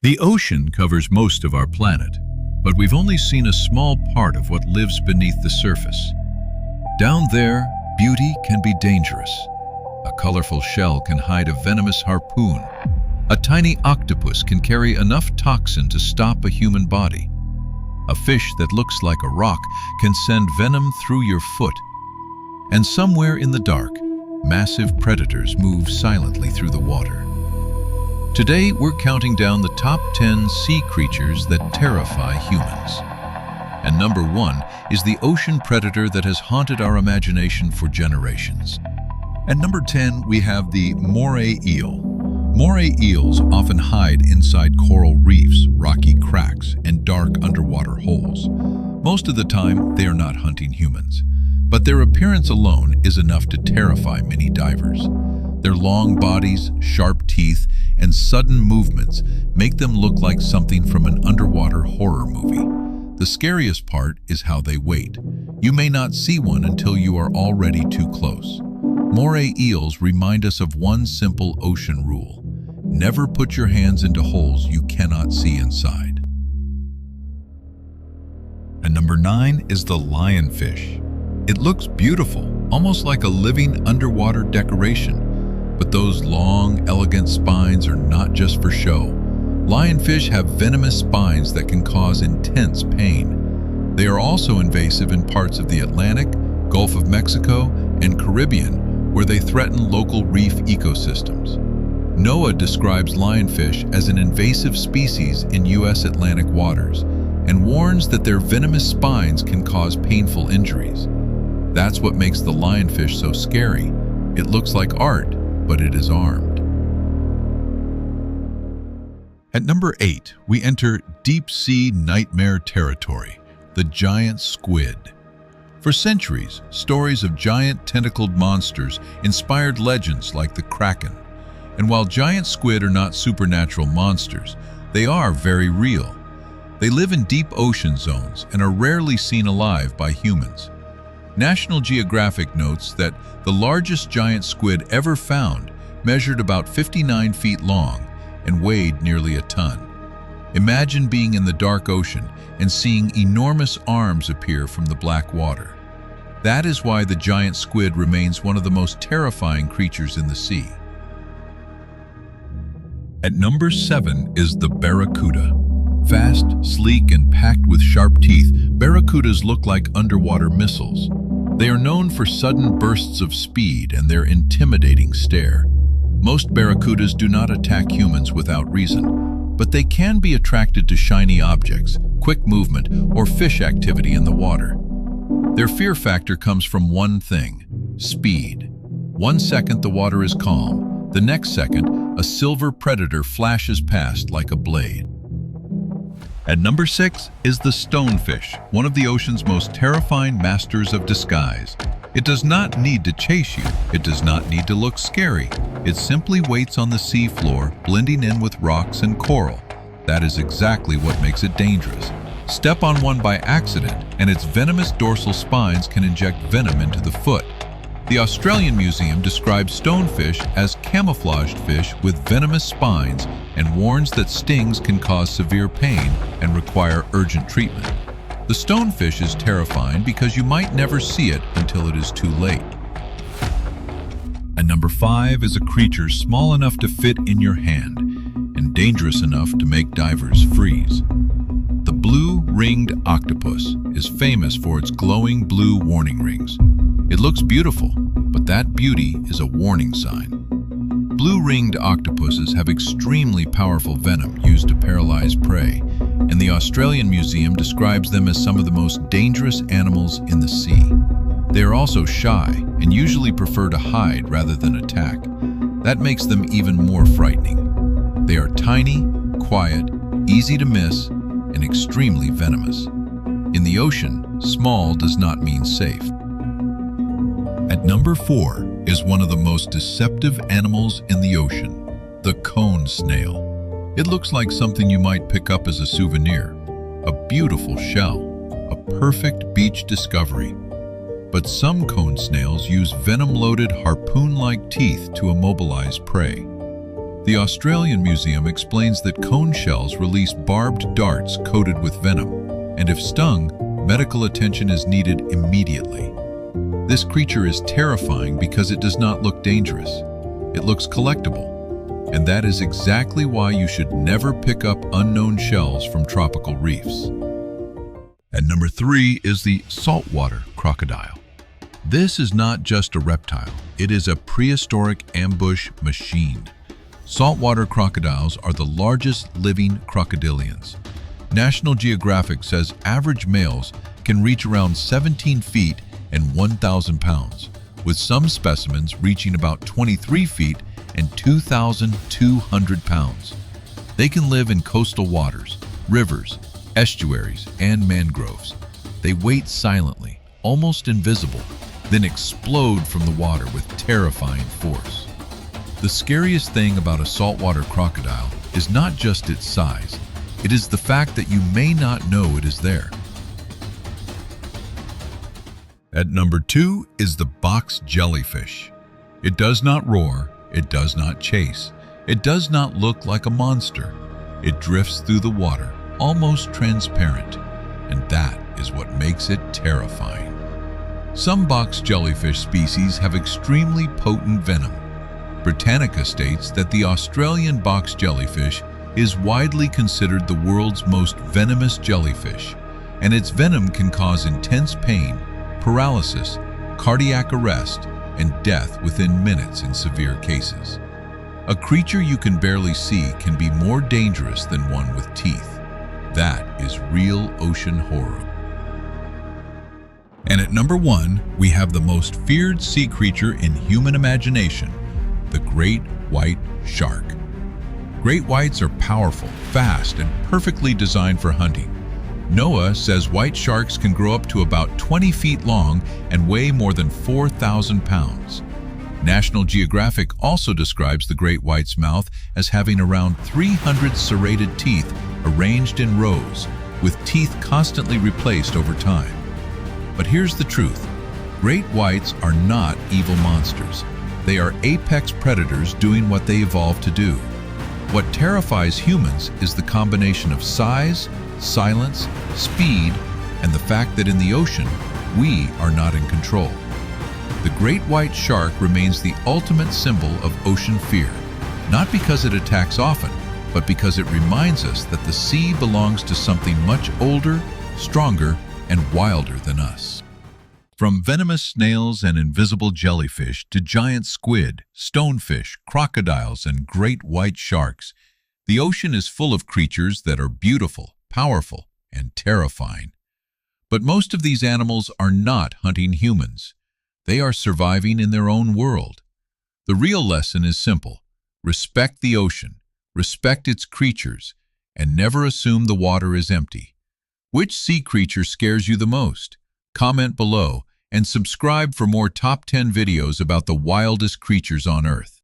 The ocean covers most of our planet, but we've only seen a small part of what lives beneath the surface. Down there, beauty can be dangerous. A colorful shell can hide a venomous harpoon. A tiny octopus can carry enough toxin to stop a human body. A fish that looks like a rock can send venom through your foot. And somewhere in the dark, massive predators move silently through the water. Today, we're counting down the top 10 sea creatures that terrify humans. And number 1 is the ocean predator that has haunted our imagination for generations. At number 10, we have the Moray Eel. Moray eels often hide inside coral reefs, rocky cracks, and dark underwater holes. Most of the time, they are not hunting humans, but their appearance alone is enough to terrify many divers. Their long bodies, sharp teeth, and sudden movements make them look like something from an underwater horror movie. The scariest part is how they wait. You may not see one until you are already too close. Moray eels remind us of one simple ocean rule: never put your hands into holes you cannot see inside. And number 9 is the lionfish. It looks beautiful, almost like a living underwater decoration. But those long, elegant spines are not just for show. Lionfish have venomous spines that can cause intense pain. They are also invasive in parts of the Atlantic, Gulf of Mexico, and Caribbean, where they threaten local reef ecosystems. NOAA describes lionfish as an invasive species in U.S. Atlantic waters and warns that their venomous spines can cause painful injuries. That's what makes the lionfish so scary. It looks like art, but it is armed. At number 8, we enter deep-sea nightmare territory, the giant squid. For centuries, stories of giant tentacled monsters inspired legends like the Kraken. And while giant squid are not supernatural monsters, they are very real. They live in deep ocean zones and are rarely seen alive by humans. National Geographic notes that the largest giant squid ever found measured about 59 feet long and weighed nearly a ton. Imagine being in the dark ocean and seeing enormous arms appear from the black water. That is why the giant squid remains one of the most terrifying creatures in the sea. At number 7 is the barracuda. Fast, sleek, and packed with sharp teeth, barracudas look like underwater missiles. They are known for sudden bursts of speed and their intimidating stare. Most barracudas do not attack humans without reason, but they can be attracted to shiny objects, quick movement, or fish activity in the water. Their fear factor comes from one thing: speed. 1 second the water is calm, the next second a silver predator flashes past like a blade. At number 6 is the stonefish, one of the ocean's most terrifying masters of disguise. It does not need to chase you. It does not need to look scary. It simply waits on the sea floor, blending in with rocks and coral. That is exactly what makes it dangerous. Step on one by accident, and its venomous dorsal spines can inject venom into the foot. The Australian Museum describes stonefish as camouflaged fish with venomous spines and warns that stings can cause severe pain and require urgent treatment. The stonefish is terrifying because you might never see it until it is too late. And number 5 is a creature small enough to fit in your hand and dangerous enough to make divers freeze. The blue-ringed octopus is famous for its glowing blue warning rings. It looks beautiful, but that beauty is a warning sign. Blue-ringed octopuses have extremely powerful venom used to paralyze prey, and the Australian Museum describes them as some of the most dangerous animals in the sea. They are also shy and usually prefer to hide rather than attack. That makes them even more frightening. They are tiny, quiet, easy to miss, and extremely venomous. In the ocean, small does not mean safe. At number 4 is one of the most deceptive animals in the ocean, the cone snail. It looks like something you might pick up as a souvenir, a beautiful shell, a perfect beach discovery. But some cone snails use venom-loaded harpoon-like teeth to immobilize prey. The Australian Museum explains that cone shells release barbed darts coated with venom, and if stung, medical attention is needed immediately. This creature is terrifying because it does not look dangerous. It looks collectible, and that is exactly why you should never pick up unknown shells from tropical reefs. At number 3 is the saltwater crocodile. This is not just a reptile, it is a prehistoric ambush machine. Saltwater crocodiles are the largest living crocodilians. National Geographic says average males can reach around 17 feet and 1,000 pounds, with some specimens reaching about 23 feet and 2,200 pounds. They can live in coastal waters, rivers, estuaries, and mangroves. They wait silently, almost invisible, then explode from the water with terrifying force. The scariest thing about a saltwater crocodile is not just its size, it is the fact that you may not know it is there. At number 2 is the box jellyfish. It does not roar, it does not chase, it does not look like a monster. It drifts through the water, almost transparent, and that is what makes it terrifying. Some box jellyfish species have extremely potent venom. Britannica states that the Australian box jellyfish is widely considered the world's most venomous jellyfish, and its venom can cause intense pain, paralysis, cardiac arrest, and death within minutes in severe cases. A creature you can barely see can be more dangerous than one with teeth. That is real ocean horror. And at number 1, we have the most feared sea creature in human imagination, the great white shark. Great whites are powerful, fast, and perfectly designed for hunting. NOAA says white sharks can grow up to about 20 feet long and weigh more than 4,000 pounds. National Geographic also describes the great white's mouth as having around 300 serrated teeth arranged in rows, with teeth constantly replaced over time. But here's the truth. Great whites are not evil monsters. They are apex predators doing what they evolved to do. What terrifies humans is the combination of size, silence, speed, and the fact that in the ocean, we are not in control. The great white shark remains the ultimate symbol of ocean fear, not because it attacks often, but because it reminds us that the sea belongs to something much older, stronger, and wilder than us. From venomous snails and invisible jellyfish to giant squid, stonefish, crocodiles, and great white sharks, the ocean is full of creatures that are beautiful, powerful, and terrifying. But most of these animals are not hunting humans. They are surviving in their own world. The real lesson is simple. Respect the ocean, respect its creatures, and never assume the water is empty. Which sea creature scares you the most? Comment below and subscribe for more top 10 videos about the wildest creatures on Earth.